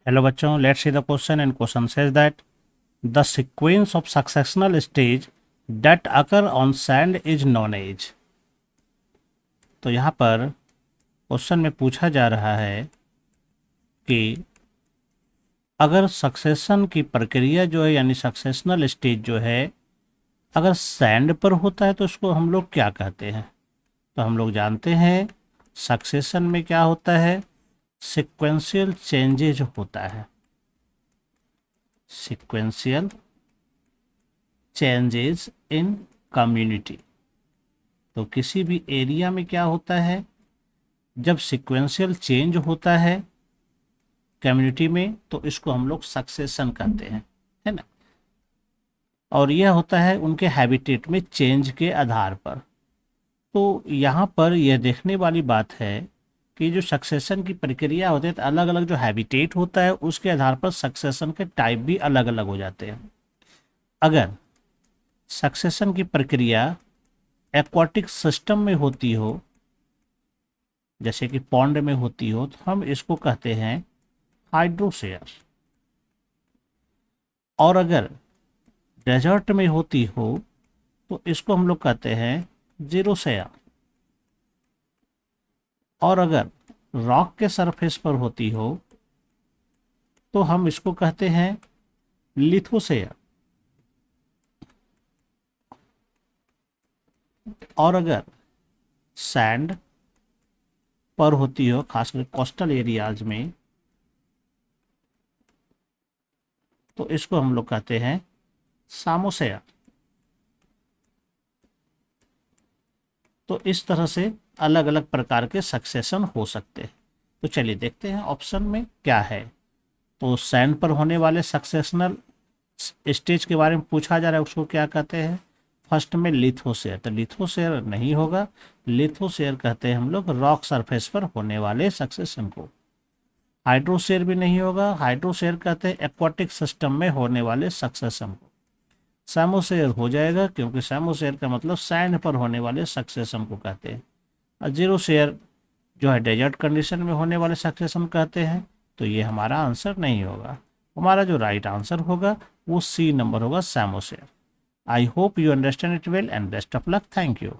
Hello बच्चों, let's see the question and question says that the sequence of successional stage that occur on sand is known as. तो यहाँ पर question में पूछा जा रहा है कि अगर सक्सेशन की प्रक्रिया जो है यानी सक्सेशनल स्टेज जो है अगर सैंड पर होता है तो उसको हम लोग क्या कहते हैं। तो हम लोग जानते हैं सक्सेशन में क्या होता है, सिक्वेंशियल चेंजेज होता है। Sequential changes in community. तो किसी भी एरिया में क्या होता है, जब सिक्वेंशियल चेंज होता है कम्युनिटी में तो इसको हम लोग सक्सेशन कहते हैं, है ना। और यह होता है उनके हैबिटेट में चेंज के आधार पर। तो यहाँ पर यह देखने वाली बात है कि जो सक्सेशन की प्रक्रिया होती है तो अलग अलग जो हैबिटेट होता है उसके आधार पर सक्सेशन के टाइप भी अलग अलग हो जाते हैं। अगर सक्सेशन की प्रक्रिया एक्वाटिक सिस्टम में होती हो, जैसे कि पॉन्ड में होती हो, तो हम इसको कहते हैं हाइड्रोसेयर। और अगर डेजर्ट में होती हो तो इसको हम लोग कहते हैं जीरोसेयर। और अगर रॉक के सरफेस पर होती हो तो हम इसको कहते हैं लिथोसेयर। और अगर सैंड पर होती हो, खासकर कोस्टल एरियाज में, तो इसको हम लोग कहते हैं सामोसेयर। तो इस तरह से अलग अलग प्रकार के सक्सेशन हो सकते हैं। तो चलिए देखते हैं ऑप्शन में क्या है। तो सैंड पर होने वाले सक्सेशनल स्टेज के बारे में पूछा जा रहा है, उसको क्या कहते हैं। फर्स्ट में लिथोसेयर, तो लिथोसेयर नहीं होगा, लिथोसेयर कहते हैं हम लोग रॉक सरफेस पर होने वाले सक्सेशन को। हाइड्रोसेयर भी नहीं होगा, हाइड्रोसेयर कहते हैं एक्वाटिक सिस्टम में होने वाले सक्सेशन को। सैमोसेयर हो जाएगा क्योंकि सैमोसेयर का मतलब सैंड पर होने वाले सक्सेशन को कहते हैं। और जीरोसेयर जो है डेजर्ट कंडीशन में होने वाले सक्सेशन कहते हैं। तो ये हमारा आंसर नहीं होगा। हमारा जो राइट आंसर होगा वो सी नंबर होगा, psammosere. I hope you understand it well and best of luck. Thank you.